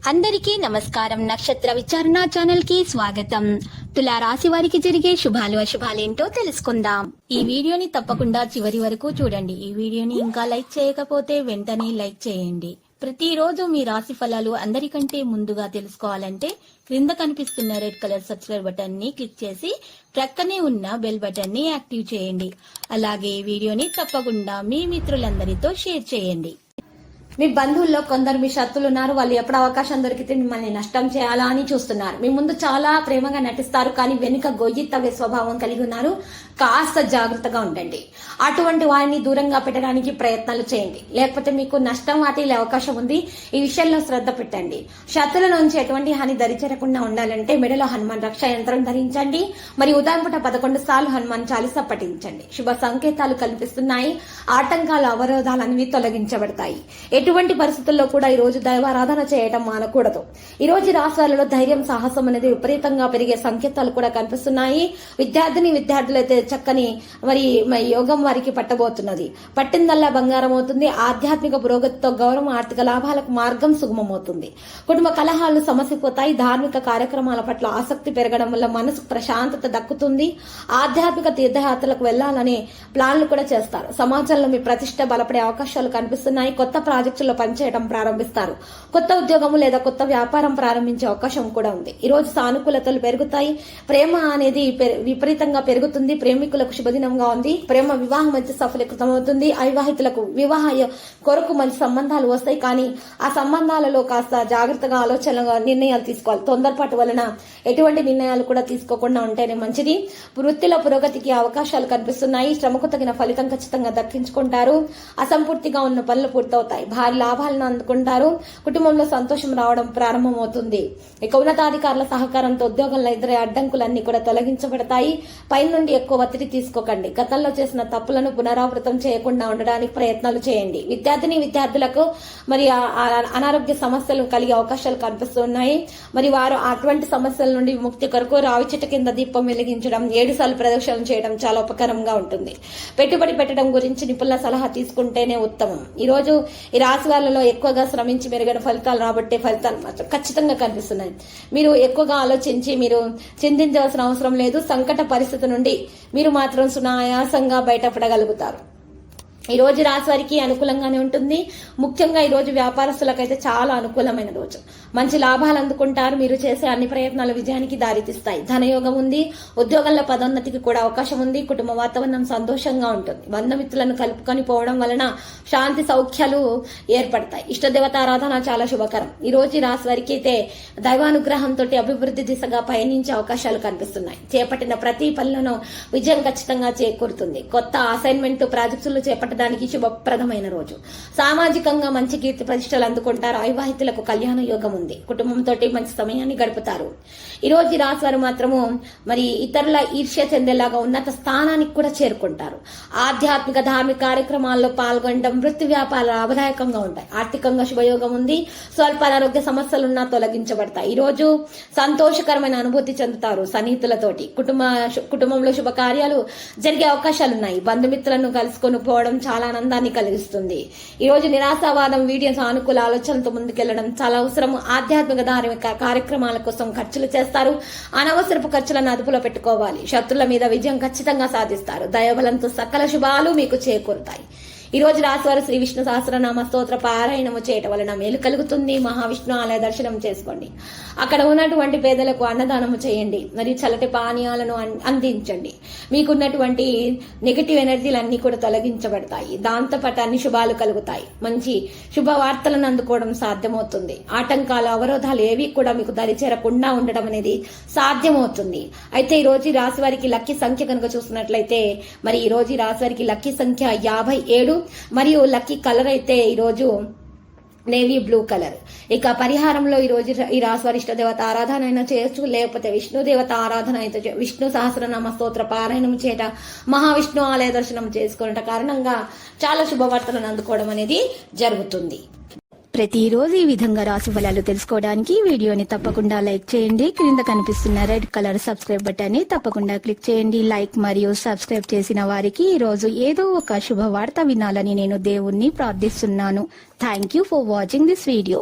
అందరికీ నమస్కారం. నక్షత్ర విచారణ ఛానల్ కి స్వాగతం. తులా రాశి వారికి జరిగే శుభాలు అశుభాలేంటో తెలుసుకుందాం. ఈ వీడియోని తప్పకుండా చివరి వరకు చూడండి. ఈ వీడియోని ఇంకా లైక్ చేయకపోతే వెంటనే లైక్ చేయండి. ప్రతిరోజు మీ రాశి ఫలాలు అందరికంటే ముందుగా తెలుసుకోవాలంటే క్రింద కనిపిస్తున్న రెడ్ కలర్ సబ్స్క్రైబ్ బటన్ ని క్లిక్ చేసి ప్రక్కనే ఉన్న బెల్ బటన్ ని యాక్టివ్ చేయండి. అలాగే ఈ వీడియోని తప్పకుండా మీ మిత్రులందరితో షేర్ చేయండి. మీ బంధువుల్లో కొందరు మీ శత్రులు ఉన్నారు. వాళ్ళు ఎప్పుడు అవకాశం దొరికితే మిమ్మల్ని నష్టం చేయాలా అని చూస్తున్నారు. మీ ముందు చాలా ప్రేమగా నటిస్తారు, కానీ వెనుక గొయ్యి తవ్వే స్వభావం కలిగి ఉన్నారు. కాస్త జాగ్రత్తగా ఉండండి. అటువంటి వారిని దూరంగా పెట్టడానికి ప్రయత్నాలు చేయండి, లేకపోతే మీకు నష్టం వాటిల్లే అవకాశం ఉంది. ఈ విషయంలో శ్రద్ధ పెట్టండి. శత్రుల నుంచి ఎటువంటి హాని దరిచేరకుండా ఉండాలంటే మెడలో హనుమాన్ రక్ష యంత్రం ధరించండి. మరి ఉదయం పూట 11 సార్లు హనుమాన్ చాలీసా పఠించండి. శుభ సంకేతాలు కనిపిస్తున్నాయి. ఆటంకాలు అవరోధాలన్నీ తొలగించబడతాయి. ఎటువంటి పరిస్థితుల్లో కూడా ఈ రోజు దైవారాధన చేయటం మానకూడదు. ఈ రోజు రాష్ట్రాలలో ధైర్యం సాహసం అనేది విపరీతంగా పెరిగే సంకేతాలు కూడా కనిపిస్తున్నాయి. విద్యార్థులైతే చక్కని మరి యోగం వారికి పట్టబోతున్నది. పట్టిందల్లా బంగారం అవుతుంది. ఆధ్యాత్మిక పురోగతితో గౌరవం, ఆర్థిక లాభాలకు మార్గం సుగమమవుతుంది. కుటుంబ కలహాలు సమసిపోతాయి. ధార్మిక కార్యక్రమాల పట్ల ఆసక్తి పెరగడం వల్ల మనసుకు ప్రశాంతత దక్కుతుంది. ఆధ్యాత్మిక తీర్థయాత్రలకు వెళ్లాలనే ప్లాన్లు కూడా చేస్తారు. సమాజంలో మీ ప్రతిష్ట బలపడే అవకాశాలు కనిపిస్తున్నాయి. కొత్త ప్రాజెక్టుల్లో పనిచేయడం ప్రారంభిస్తారు. కొత్త ఉద్యోగము లేదా కొత్త వ్యాపారం ప్రారంభించే అవకాశం కూడా ఉంది. ఈ రోజు సానుకూలతలు పెరుగుతాయి. ప్రేమ అనేది విపరీతంగా పెరుగుతుంది. ప్రేమికులకు శుభదినంగా ఉంది. ప్రేమ వివాహం మంచి సఫలీకృతమవుతుంది. అవివాహితులకు వివాహ కొరకు మంచి సంబంధాలు వస్తాయి, కానీ ఆ సంబంధాలలో కాస్త జాగ్రత్తగా ఆలోచనగా నిర్ణయాలు తీసుకోవాలి. తొందరపాటు వలన ఎటువంటి నిర్ణయాలు కూడా తీసుకోకుండా ఉంటేనే మంచిది. వృత్తిలో పురోగతికి అవకాశాలు కనిపిస్తున్నాయి. శ్రమకు తగిన ఫలితం ఖచ్చితంగా దక్కించుకుంటారు. అసంపూర్తిగా ఉన్న పనులు పూర్తవుతాయి. భారీ లాభాలను అందుకుంటారు. కుటుంబంలో సంతోషం రావడం ప్రారంభమవుతుంది. ఇక ఉన్నతాధికారుల సహకారంతో ఉద్యోగంలో ఎదురే అడ్డంకులన్నీ కూడా తొలగించబడతాయి. పై నుండి ఎక్కువ ఒత్తిడి తీసుకోకండి. గతంలో చేసిన తప్పులను పునరావృతం చేయకుండా ఉండడానికి ప్రయత్నాలు చేయండి. విద్యార్థులకు మరి అనారోగ్య సమస్యలు కలిగే అవకాశాలు కనిపిస్తున్నాయి. మరి వారు అటువంటి సమస్యల నుండి విముక్తి కొరకు రావి చెట్టు కింద దీపం వెలిగించడం, 7 సార్లు ప్రదక్షిణ చేయడం చాలా ఉపకరంగా ఉంటుంది. పెట్టుబడి పెట్టడం గురించి నిపుణుల సలహా తీసుకుంటేనే ఉత్తమం. ఈ రోజు ఈ రాశి వాళ్ళలో ఎక్కువగా శ్రమించి మెరుగైన ఫలితాలు రాబట్టే ఫలితాలు మాత్రం ఖచ్చితంగా కనిపిస్తున్నాయి. మీరు ఎక్కువగా ఆలోచించి మీరు చింతించవలసిన అవసరం లేదు. సంకట పరిస్థితి నుండి మీరు మాత్రం సునాయాసంగా బయటపడగలుగుతారు. ఈ రోజు రాశి వారికి అనుకూలంగానే ఉంటుంది. ముఖ్యంగా ఈ రోజు వ్యాపారస్తులకైతే చాలా అనుకూలమైన రోజు. మంచి లాభాలు అందుకుంటారు. మీరు చేసే అన్ని ప్రయత్నాలు విజయానికి దారితీస్తాయి. ధనయోగం ఉంది. ఉద్యోగంలో పదోన్నతికి కూడా అవకాశం ఉంది. కుటుంబ వాతావరణం సంతోషంగా ఉంటుంది. బంధుమిత్రులను కలుపుకొని పోవడం వలన శాంతి సౌఖ్యాలు ఏర్పడతాయి. ఇష్టదేవత ఆరాధన చాలా శుభకరం. ఈ రోజు రాశి వారికి అయితే దైవానుగ్రహంతో అభివృద్ధి దిశగా పయనించే అవకాశాలు కనిపిస్తున్నాయి. చేపట్టిన ప్రతి పనులను విజయం ఖచ్చితంగా చేకూరుతుంది. కొత్త అసైన్మెంట్ ప్రాజెక్టులు చేపట్టిన దానికి శుభప్రదమైన రోజు. సామాజికంగా మంచి కీర్తి ప్రతిష్టలు అందుకుంటారు. అవివాహితులకు కళ్యాణ యోగం ఉంది. కుటుంబంతో మంచి సమయాన్ని గడుపుతారు. ఈ రోజు రాశి వారు మాత్రము మరి ఇతరుల ఈర్ష్య చెందేలాగా ఉన్నత స్థానానికి కూడా చేరుకుంటారు. ఆధ్యాత్మిక ధార్మిక కార్యక్రమాల్లో పాల్గొనడం, వృత్తి వ్యాపారాలు లాభదాయకంగా ఉంటాయి. ఆర్థికంగా శుభయోగం ఉంది. స్వల్ప అనారోగ్య సమస్యలున్నా తొలగించబడతాయి. ఈ రోజు సంతోషకరమైన అనుభూతి చెందుతారు. సన్నిహితులతోటి కుటుంబంలో శుభకార్యాలు జరిగే అవకాశాలున్నాయి. బంధుమిత్రులను కలుసుకొని పోవడం చాలా ఆనందాన్ని కలిగిస్తుంది. ఈ రోజు నిరాశావాదం వీడియో సానుకూల ఆలోచనలతో ముందుకెళ్లడం చాలా అవసరం. ఆధ్యాత్మిక ధార్మిక కార్యక్రమాల కోసం ఖర్చులు చేస్తారు. అనవసరపు ఖర్చులను అదుపులో పెట్టుకోవాలి. శత్రుల మీద విజయం ఖచ్చితంగా సాధిస్తారు. దైవబలంతో సకల శుభాలు మీకు చేకూరుతాయి. ఈ రోజు రాశివారు శ్రీ విష్ణు సహస్రనామ స్తోత్ర పారాయణము చేయటం వలన మేలు కలుగుతుంది. మహావిష్ణు ఆలయ దర్శనం చేసుకోండి. అక్కడ ఉన్నటువంటి పేదలకు అన్నదానము చేయండి. మరియు చల్లటి పానీయాలను అందించండి. మీకున్నటువంటి నెగటివ్ ఎనర్జీలన్నీ కూడా తొలగించబడతాయి. దాంతోపాటు అన్ని శుభాలు కలుగుతాయి. మంచి శుభవార్తలను అందుకోవడం సాధ్యమవుతుంది. ఆటంకాలు అవరోధాలు ఏవి కూడా మీకు దరిచేరకుండా ఉండడం అనేది సాధ్యమవుతుంది. అయితే ఈ రోజు రాశి వారికి లక్కీ సంఖ్య కనుక చూసినట్లయితే మరి ఈ రోజు రాశి వారికి లక్కీ సంఖ్య 57 మరియు లక్కీ కలర్ అయితే ఈరోజు నేవీ బ్లూ కలర్. ఇక పరిహారంలో ఈ రోజు ఈ రాశి వారి ఇష్టదేవత ఆరాధన అయినా చేయొచ్చు, లేకపోతే విష్ణు దేవత ఆరాధన అయితే విష్ణు సహస్రనామ స్తోత్ర పారాయణం చేయట, మహావిష్ణు ఆలయ దర్శనం చేసుకున్న కారణంగా చాలా శుభవార్తలను అందుకోవడం అనేది జరుగుతుంది. ప్రతిరోజు ఈ విధంగా రాశి ఫలాలు తెలుసుకోవడానికి వీడియోని తప్పకుండా లైక్ చేయండి. క్రింద కనిపిస్తున్న రెడ్ కలర్ సబ్స్క్రైబ్ బటన్ ని తప్పకుండా క్లిక్ చేయండి. లైక్ మరియు సబ్స్క్రైబ్ చేసిన వారికి ఈ రోజు ఏదో ఒక శుభవార్త వినాలని నేను దేవుణ్ణి ప్రార్థిస్తున్నాను. Thank you for watching this video.